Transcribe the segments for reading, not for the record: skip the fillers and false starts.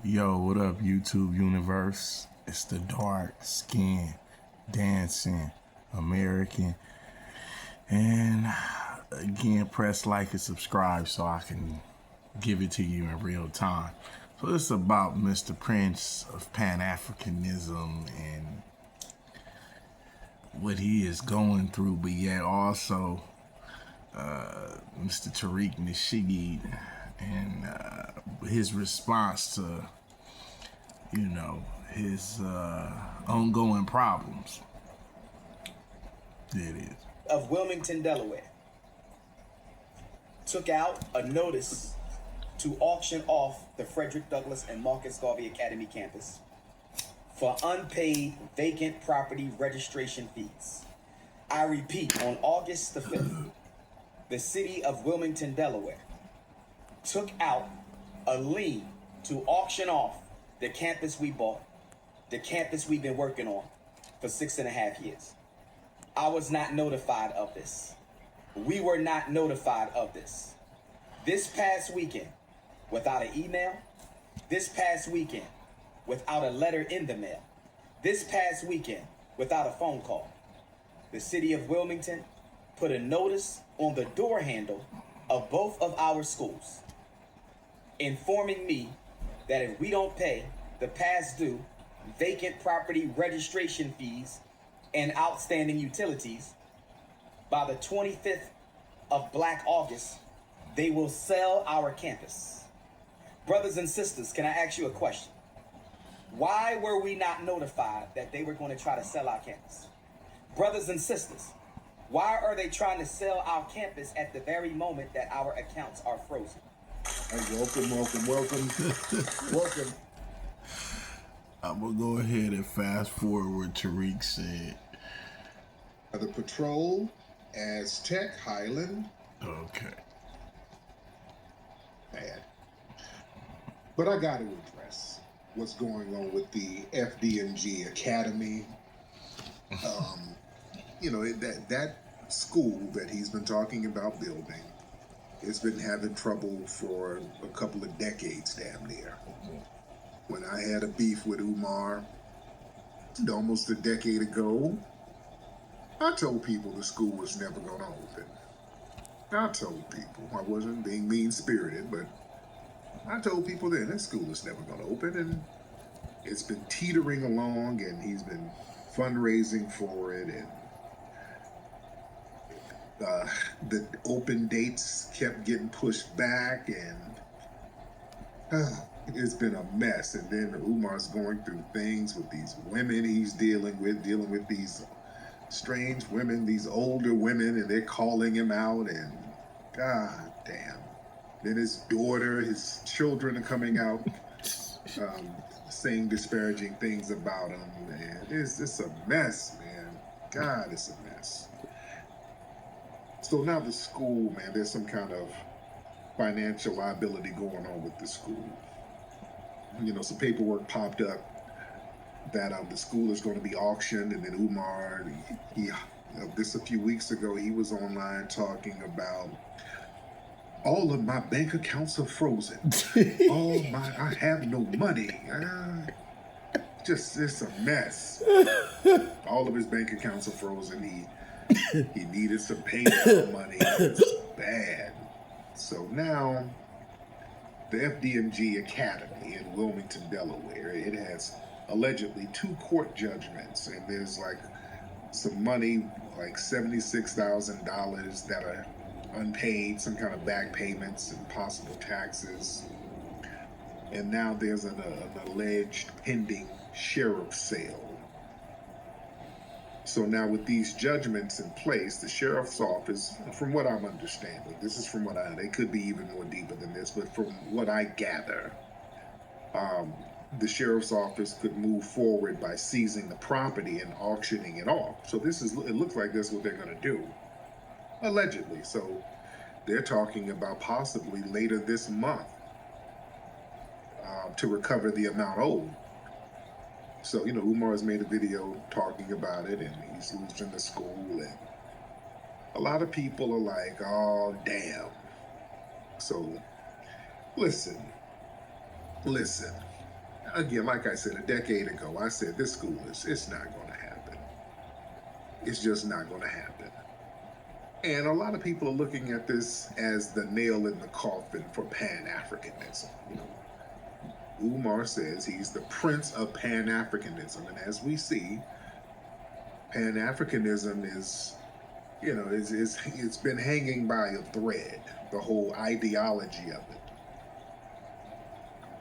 Yo, what up, YouTube universe? It's the dark skin dancing American. And again, press like and subscribe so I can give it to you in real time. So this is about Mr. Prince of Pan-Africanism and what he is going through, but yet also Mr. Tariq nasheed and his response to, his ongoing problems. There it is. Of Wilmington, Delaware, took out a notice to auction off the Frederick Douglass and Marcus Garvey Academy campus for unpaid vacant property registration fees. I repeat, on August the 5th, the city of Wilmington, Delaware, took out a lien to auction off the campus we bought, the campus we've been working on for 6.5 years. I was not notified of this. We were not notified of this. This past weekend, without an email, this past weekend, without a letter in the mail, this past weekend, without a phone call, the city of Wilmington put a notice on the door handle of both of our schools, informing me that if we don't pay the past due vacant property registration fees and outstanding utilities by the 25th of Black August, they will sell our campus. Brothers and sisters, can I ask you a question? Why were we not notified that they were going to try to sell our campus? Brothers and sisters, why are they trying to sell our campus at the very moment that our accounts are frozen? Hey, welcome. I'm gonna go ahead and fast forward what Tariq said. The Patrol, Aztec, Highland. Okay. Bad. But I got to address what's going on with the FDMG Academy. That school that he's been talking about building, it's been having trouble for a couple of decades, damn near. When I had a beef with Umar almost a decade ago, I told people the school was never going to open. I told people, I wasn't being mean-spirited, but I told people then that school is never going to open, and it's been teetering along, and he's been fundraising for it, and the open dates kept getting pushed back, and it's been a mess. And then Umar's going through things with these women he's dealing with these strange women, these older women, and they're calling him out, and god damn. Then his daughter, his children are coming out saying disparaging things about him, man. It's a mess, man. God, it's a mess. So now the school, man, there's some kind of financial liability going on with the school. Some paperwork popped up that the school is going to be auctioned, and then Umar, this a few weeks ago, he was online talking about all of my bank accounts are frozen. I have no money. It's a mess. All of his bank accounts are frozen. He needed some payment money. It's bad. So now, the FDMG Academy in Wilmington, Delaware, it has allegedly 2 court judgments, and there's like some money, like $76,000 that are unpaid, some kind of back payments and possible taxes. And now there's an alleged pending sheriff's sale. So now with these judgments in place, the sheriff's office, from what I'm understanding, this is from what they could be even more deeper than this, but from what I gather, the sheriff's office could move forward by seizing the property and auctioning it off. So it looks like that's what they're going to do, allegedly. So they're talking about possibly later this month to recover the amount owed. So, Umar has made a video talking about it, and he's losing the school, and a lot of people are like, oh, damn. So, listen. again, like I said, a decade ago, I said this school it's not going to happen. It's just not going to happen. And a lot of people are looking at this as the nail in the coffin for Pan-Africanism. You know, Umar says he's the prince of Pan-Africanism, and as we see, Pan-Africanism is, you know, it's been hanging by a thread, the whole ideology of it.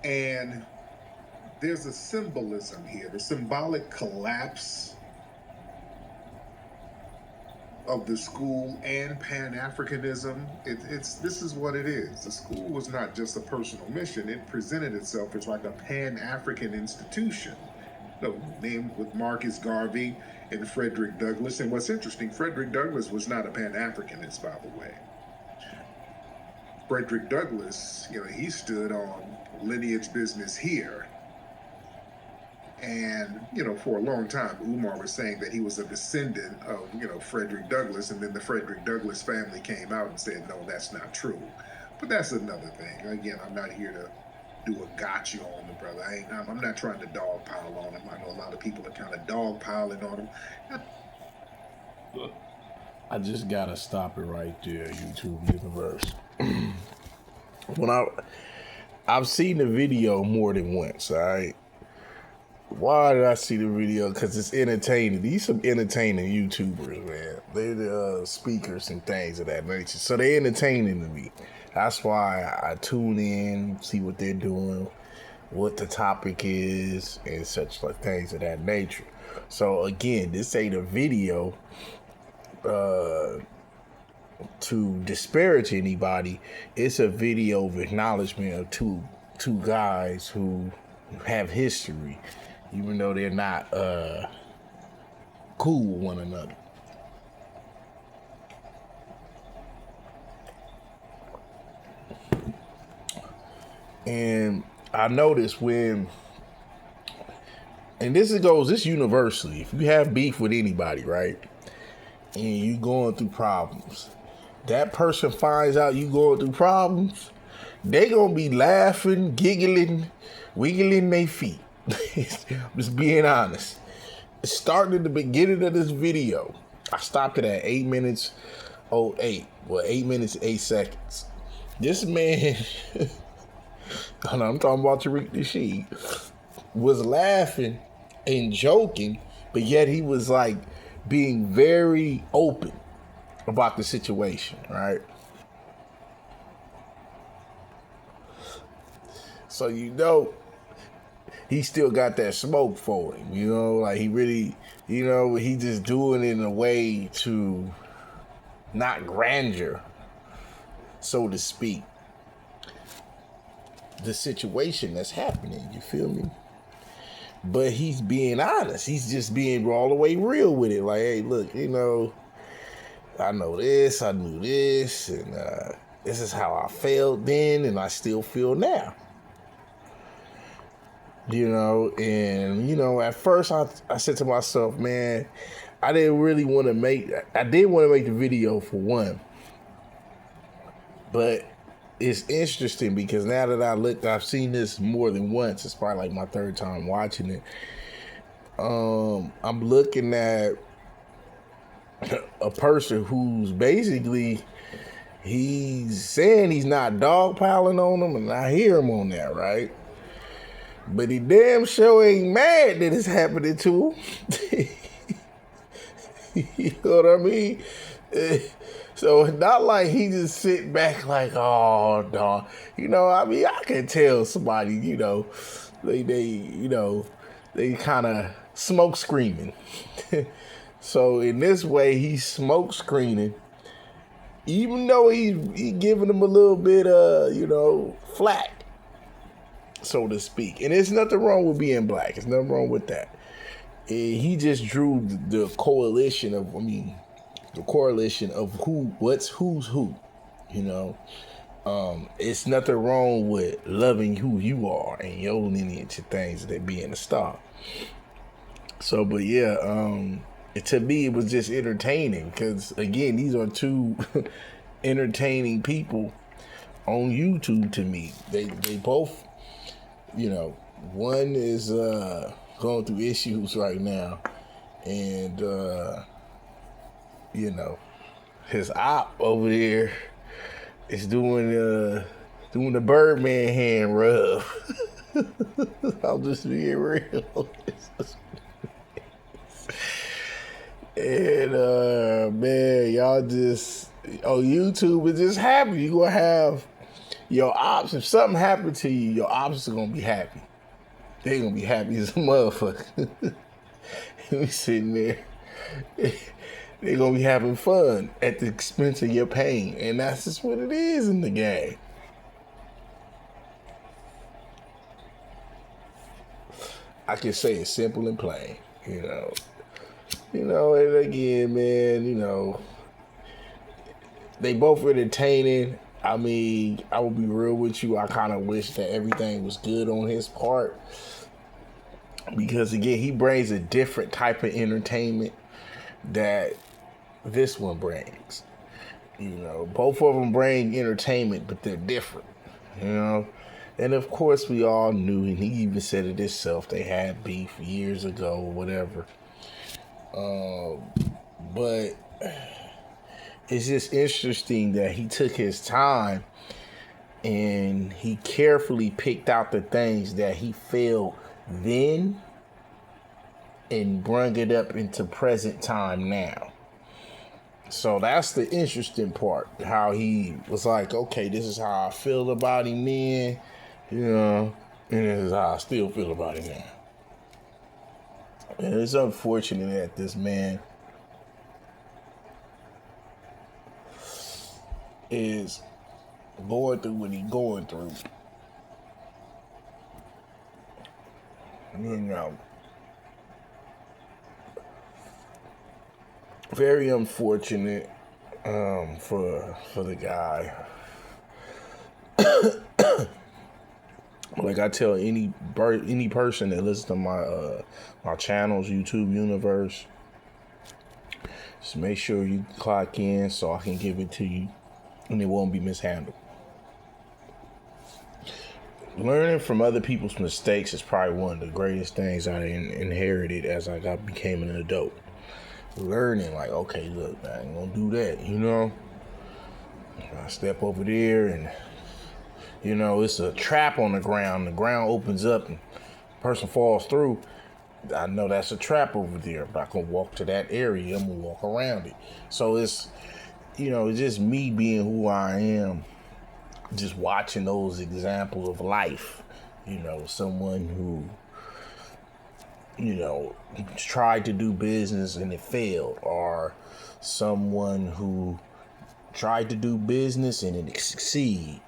And there's a symbolism here, the symbolic collapse of the school and Pan-Africanism. This is what it is. The school was not just a personal mission. It presented itself as like a Pan-African institution, named with Marcus Garvey and Frederick Douglass. And what's interesting, Frederick Douglass was not a Pan-Africanist, by the way. Frederick Douglass, you know, he stood on lineage business here. And, you know, for a long time, Umar was saying that he was a descendant of, you know, Frederick Douglass. And then the Frederick Douglass family came out and said, no, that's not true. But that's another thing. Again, I'm not here to do a gotcha on the brother. I'm not trying to dogpile on him. I know a lot of people are kind of dogpiling on him. I just gotta stop it right there, YouTube universe. I've seen the video more than once, all right? Why did I see the video? Because it's entertaining. These some entertaining YouTubers, man. They're the speakers and things of that nature. So they're entertaining to me. That's why I tune in, see what they're doing, what the topic is, and such like things of that nature. So again, this ain't a video to disparage anybody. It's a video of acknowledgement of two guys who have history, even though they're not cool with one another. And I noticed when, and this universally, if you have beef with anybody, right, and you going through problems, that person finds out you going through problems, they gonna be laughing, giggling, wiggling their feet. Just being honest. Starting at the beginning of this video, I stopped it at 8 minutes 08. Well, 8 minutes 8 seconds. This man, I'm talking about Tariq nasheed, was laughing and joking, but yet he was like being very open about the situation, right? So you know, he still got that smoke for him, you know, like he really, you know, he just doing it in a way to not grandeur, so to speak, the situation that's happening, you feel me? But he's being honest. He's just being all the way real with it. Like, hey, look, you know, I know this, I knew this, and this is how I felt then, and I still feel now. You know, and, you know, at first I said to myself, man, I didn't want to make the video for one. But it's interesting because now that I've seen this more than once. It's probably like my third time watching it. I'm looking at a person who's basically, he's saying he's not dogpiling on him, and I hear him on that, right? But he damn sure ain't mad that it's happening to him. You know what I mean? So it's not like he just sit back like, oh, dog. You know, I mean, I can tell somebody, you know, they kind of smoke screaming. So in this way, he's smoke screening, even though he giving them a little bit you know, flack, so to speak. And there's nothing wrong with being black. There's nothing wrong with that. He just drew the correlation of who's who, you know. It's nothing wrong with loving who you are and your lineage and things that being a star. So, but yeah, to me, it was just entertaining because, again, these are two entertaining people on YouTube to me. They both, you know, One is going through issues right now, and you know, his op over there is doing the Birdman hand rub. I'll just be real. And man, y'all just on YouTube is just happy. You gonna have your ops. If something happened to you, your ops are gonna be happy. They gonna be happy as a motherfucker. We sitting there. They gonna be having fun at the expense of your pain, and that's just what it is in the game. I can say it's simple and plain, and again, man, they both entertaining. I mean, I will be real with you. I kind of wish that everything was good on his part, because again, he brings a different type of entertainment that this one brings. Both of them bring entertainment, but they're different, And of course, we all knew, and he even said it himself, they had beef years ago or whatever. But it's just interesting that he took his time and he carefully picked out the things that he failed then and bring it up into present time now. So that's the interesting part, how he was like, okay, this is how I feel about him then, and this is how I still feel about him now. And it's unfortunate that this man is going through what he's going through. Very unfortunate for the guy. Like I tell any person that listens to my channel's YouTube universe, just make sure you clock in so I can give it to you and it won't be mishandled. Learning from other people's mistakes is probably one of the greatest things I inherited as I became an adult. Learning, like, okay, look, I ain't gonna do that, I step over there and, it's a trap on the ground. The ground opens up and the person falls through. I know that's a trap over there. I'm not gonna walk to that area. I'm gonna walk around it. So it's, it's just me being who I am, just watching those examples of life. Someone who, tried to do business and it failed, or someone who tried to do business and it succeeded.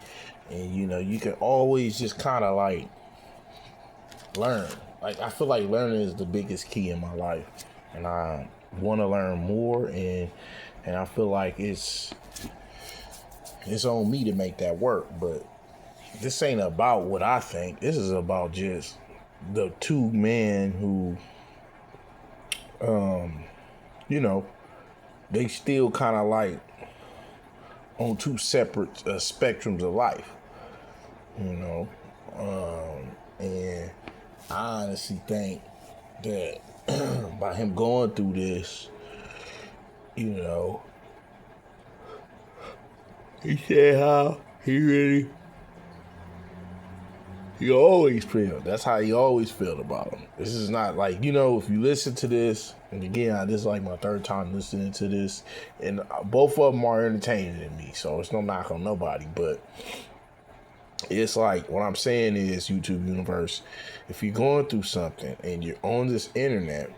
And, you can always just kind of like learn. Like, I feel like learning is the biggest key in my life. And I want to learn more. And I feel like it's on me to make that work. But this ain't about what I think. This is about just the two men who, they still kind of like on two separate spectrums of life, and I honestly think that by him going through this, he said how he always feel. That's how he always felt about him. This is not like, if you listen to this, and again, this is like my third time listening to this, and both of them are entertaining to me, so it's no knock on nobody, but it's like, what I'm saying is, YouTube universe, if you're going through something and you're on this internet,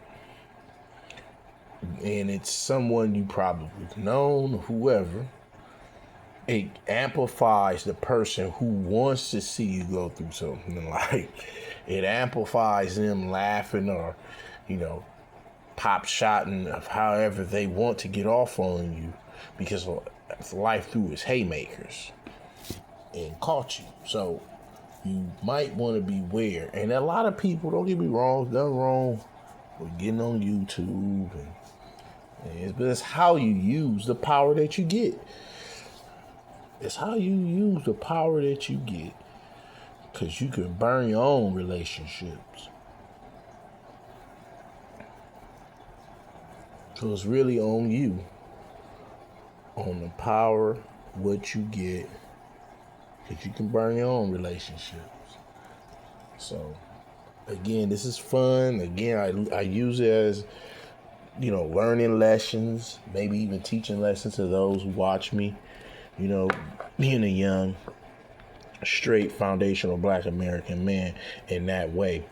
and it's someone you probably known, whoever, it amplifies the person who wants to see you go through something. Like, it amplifies them laughing or, pop shotting of however they want to get off on you, because life threw its haymakers and caught you. So you might want to beware. And a lot of people, don't get me wrong, nothing wrong with getting on YouTube, but it's how you use the power that you get. It's how you use the power that you get. Because you can burn your own relationships. So it's really on you, on the power, what you get, because you can burn your own relationships. So, again, this is fun. Again, I use it as, learning lessons, maybe even teaching lessons to those who watch me. Being a young, straight, foundational Black American man in that way.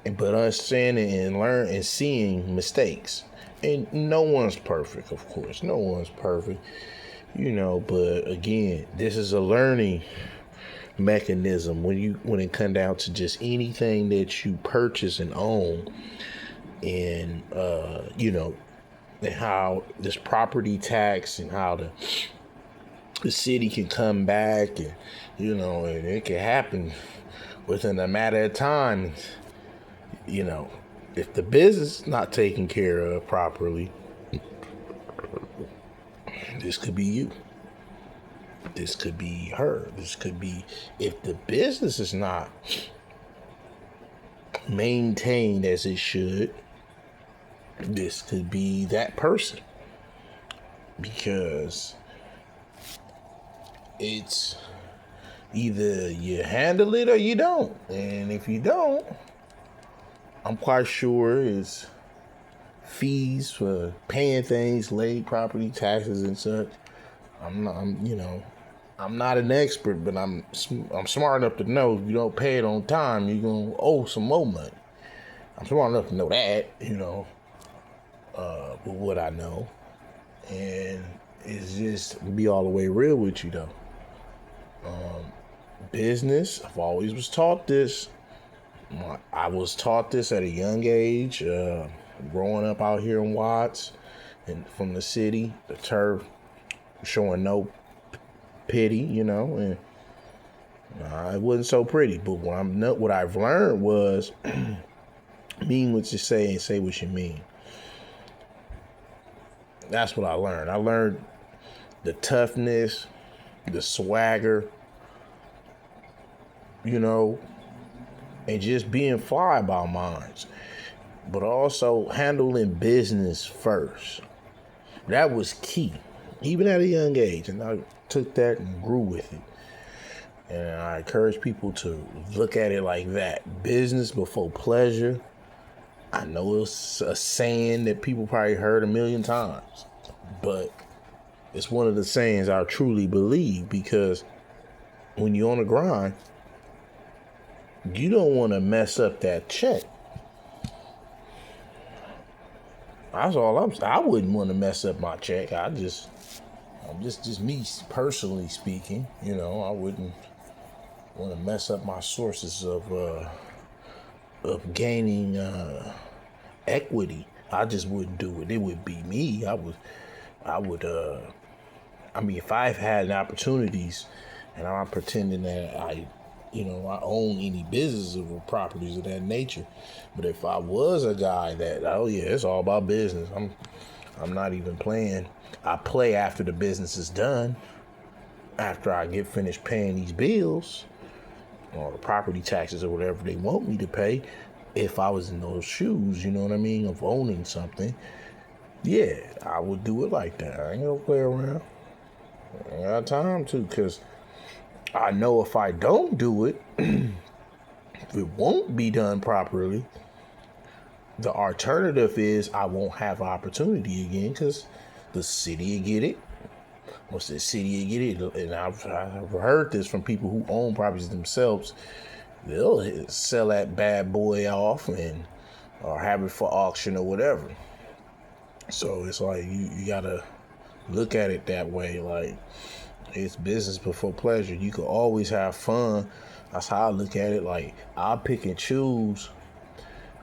But understanding and learning and seeing mistakes. And no one's perfect, of course. No one's perfect. But again, this is a learning mechanism when it comes down to just anything that you purchase and own. And and how this property tax and how the city can come back and and it can happen within a matter of time. If the business is not taken care of properly, this could be you. This could be her. This could be, if the business is not maintained as it should, this could be that person. Because it's either you handle it or you don't. And if you don't, I'm quite sure it's fees for paying things, late property taxes and such. I'm not an expert, but I'm smart enough to know if you don't pay it on time, you're gonna owe some more money. I'm smart enough to know that, with what I know, and it's just be all the way real with you though. Business, I've always was taught this. I was taught this at a young age, growing up out here in Watts and from the city, the turf, showing no pity, and it wasn't so pretty. But what I've learned was mean what you say and say what you mean. That's what I learned. I learned the toughness, the swagger, and just being fly by minds, but also handling business first. That was key, even at a young age, and I took that and grew with it. And I encourage people to look at it like that. Business before pleasure. I know it's a saying that people probably heard a million times, but it's one of the sayings I truly believe, because when you're on the grind, you don't want to mess up that check. That's all I wouldn't want to mess up my check. I'm just me personally speaking. I wouldn't want to mess up my sources of gaining equity. I just wouldn't do it. It would be me. I would. If I've had opportunities, and I'm not pretending that I own any businesses or properties of that nature. But if I was a guy that, it's all about business. I'm not even playing. I play after the business is done. After I get finished paying these bills or the property taxes or whatever they want me to pay. If I was in those shoes, of owning something, yeah, I would do it like that. I ain't gonna play around. I ain't got time to, because I know if I don't do it, if it won't be done properly, the alternative is I won't have opportunity again, because the city will get it. Once the city will get it, and I've heard this from people who own properties themselves, they'll sell that bad boy off or have it for auction or whatever. So it's like you gotta look at it that way, like it's business before pleasure. You can always have fun. That's how I look at it. Like, I'll pick and choose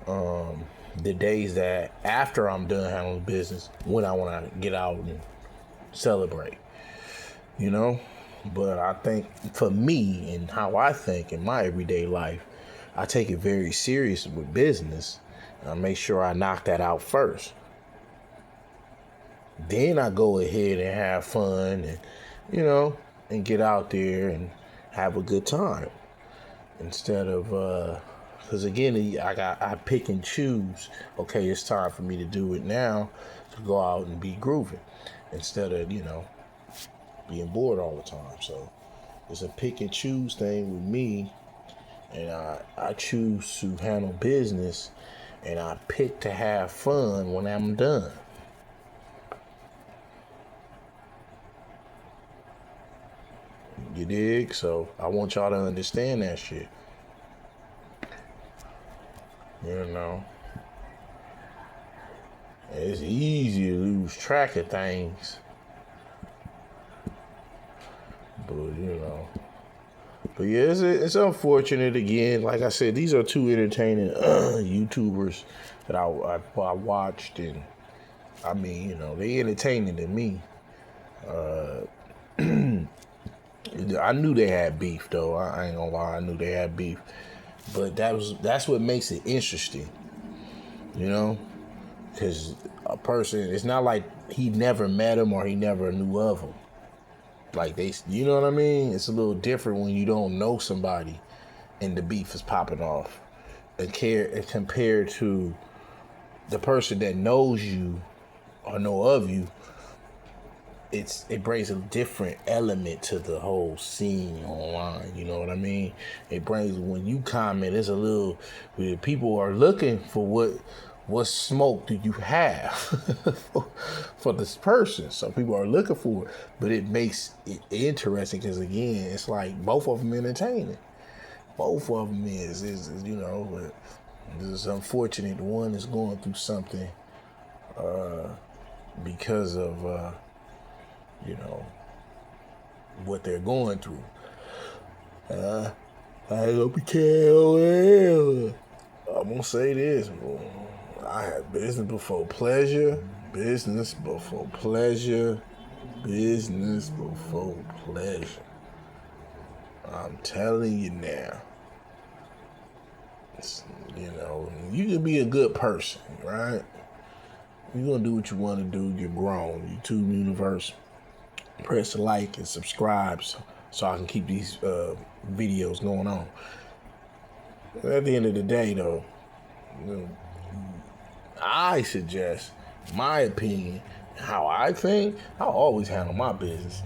the days that after I'm done handling business, when I want to get out and celebrate, But I think for me and how I think in my everyday life, I take it very serious with business. I make sure I knock that out first. Then I go ahead and have fun and, and get out there and have a good time. instead of because again, I pick and choose. Okay, it's time for me to do it now, to go out and be grooving, instead of being bored all the time. So it's a pick and choose thing with me, and I choose to handle business, and I pick to have fun when I'm done. You dig? So I want y'all to understand that shit. It's easy to lose track of things. But yeah, it's unfortunate again. Like I said, these are two entertaining YouTubers that I watched, and I mean, they entertaining to me. I knew they had beef though. I ain't gonna lie, I knew they had beef. But that's what makes it interesting, because a person, it's not like he never met him or he never knew of him. Like you know what I mean? It's a little different when you don't know somebody and the beef is popping off, and compared to the person that knows you or know of you. It brings a different element to the whole scene online. You know what I mean? It brings, when you comment, it's a little, people are looking for what smoke do you have for this person. So people are looking for it, but it makes it interesting because again, it's like both of them entertaining. Both of them is but it's unfortunate. The one is going through something because of what they're going through. I ain't gonna be careful. I'm gonna say this. I have business before pleasure. Business before pleasure. Business before pleasure. I'm telling you now. You can be a good person, right? You're gonna do what you want to do. You're grown. YouTube universe. Press like and subscribe so I can keep these videos going on. At the end of the day, though, I suggest my opinion, how I think. I always handle my business.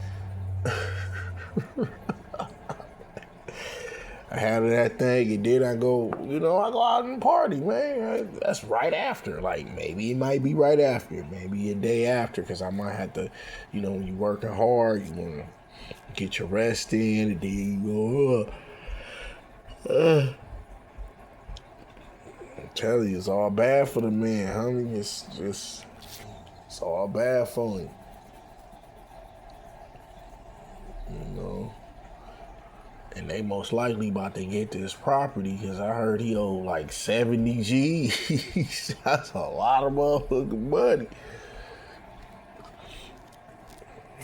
I handle that thing, and then I go out and party, man. That's right after. Like, maybe it might be right after. Maybe a day after, because I might have to, when you're working hard, you want to get your rest in, and then you go, I'm telling you, it's all bad for the man, homie. It's all bad for him. And they most likely about to get this property because I heard he owed like 70 G's. That's a lot of motherfucking money.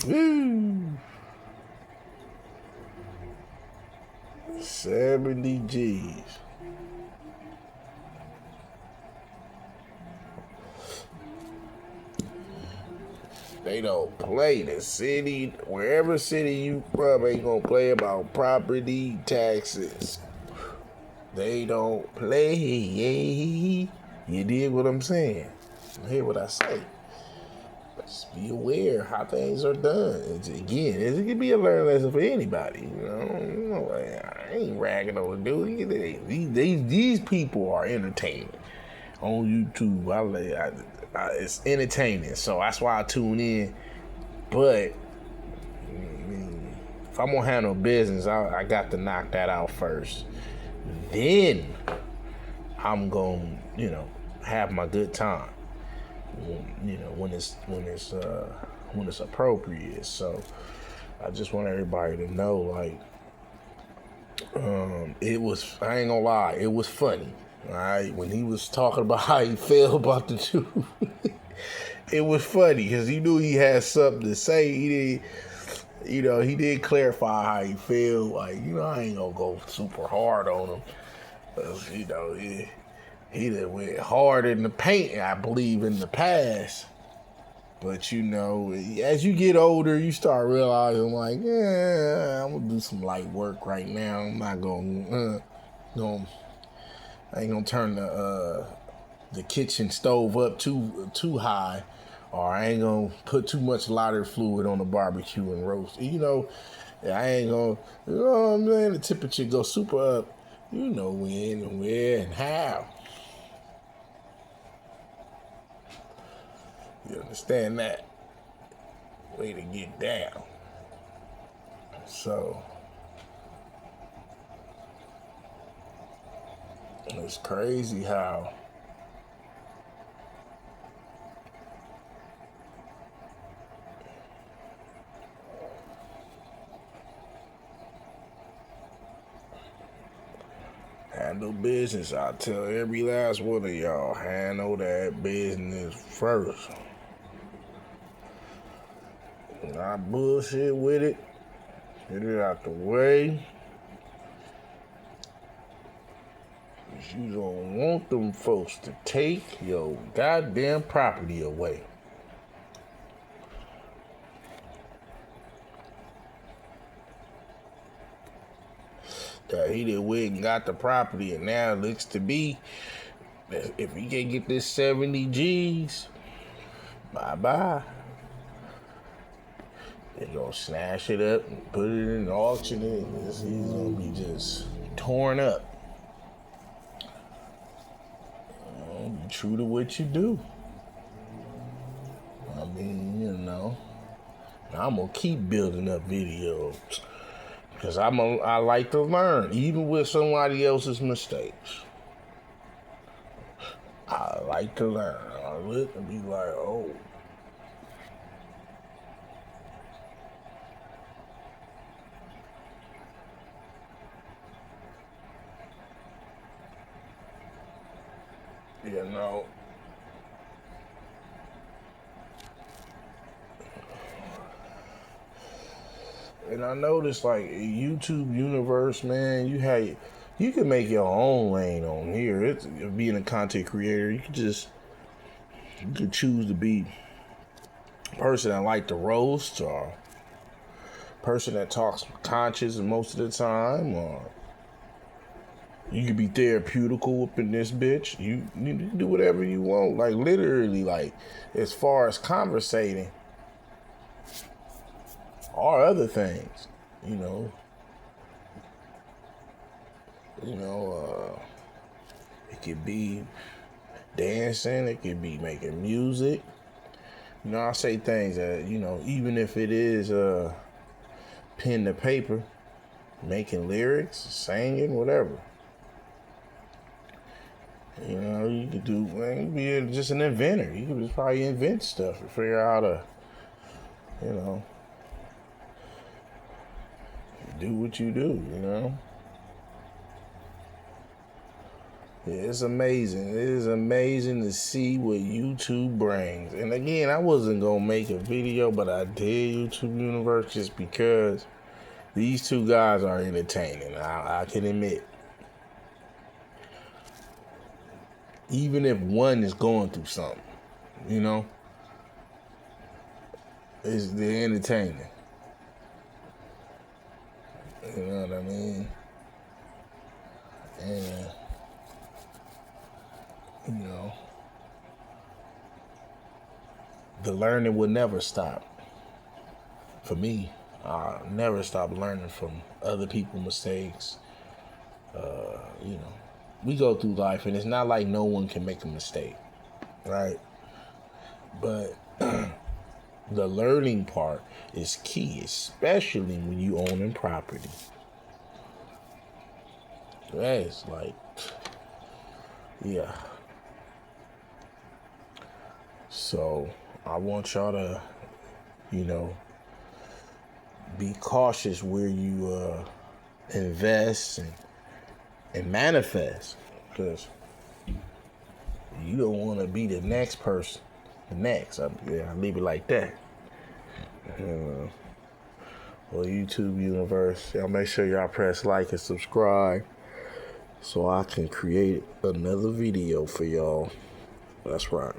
Woo. 70 G's. They don't play. The city, wherever city you from, ain't gonna play about property taxes. They don't play. You dig what I'm saying? Hear what I say. Just be aware how things are done. It can be a learning lesson for anybody. I ain't ragging on the dude. These people are entertaining on YouTube. It's entertaining, so that's why I tune in. But if I'm gonna handle business, I got to knock that out first. Then I'm gonna, have my good time. When it's appropriate. So I just want everybody to know, like, it was. I ain't gonna lie, it was funny. All right, when he was talking about how he felt about the two, it was funny because he knew he had something to say. He did clarify how he feel. Like, I ain't gonna go super hard on him. He done went hard in the paint, I believe, in the past. But as you get older, you start realizing, like, I'm gonna do some light work right now. I'm not gonna. I ain't gonna turn the kitchen stove up too high, or I ain't gonna put too much lighter fluid on the barbecue and roast. You know, I ain't gonna, you know what I'm saying, the temperature go super up. You know when and where and how. You understand that? Way to get down. So it's crazy how handle business. I tell every last one of y'all, handle that business first. Not bullshit with it. Get it out the way. You don't want them folks to take your goddamn property away. That he done went and got the property, and now it looks to be, if he can get this 70 G's, bye-bye. They're gonna snatch it up and put it in the auction. He's gonna be just torn up. Be true to what you do. I mean, you know, I'm gonna keep building up videos because I like to learn, even with somebody else's mistakes. I like to learn. I look and be like, oh. You know. And I noticed, like, YouTube universe, man, you can make your own lane on here. It's being a content creator. You could choose to be a person that like to roast, or person that talks conscious most of the time, or you could be therapeutical up in this bitch. You can do whatever you want. Like, literally, like, as far as conversating or other things, you know, it could be dancing, it could be making music. You know, I say things that, you know, even if it is pen to paper, making lyrics, singing, whatever. You know, you could do, man, you be just an inventor. You could just probably invent stuff and figure out how to, you know, do what you do, you know. It's amazing. It is amazing to see what YouTube brings. And again, I wasn't going to make a video, but I did, YouTube Universe, just because these two guys are entertaining. I can admit. Even if one is going through something, you know, they're entertaining. You know what I mean? And, you know, the learning will never stop. For me, I'll never stop learning from other people's mistakes. You know, we go through life, and it's not like no one can make a mistake, right? But the learning part is key, especially when you own property. That's like, yeah. So I want y'all to, you know, be cautious where you invest and manifest, because you don't want to be the next person. The next, I'll leave it like that. Well, YouTube Universe, y'all make sure y'all press like and subscribe so I can create another video for y'all. That's right.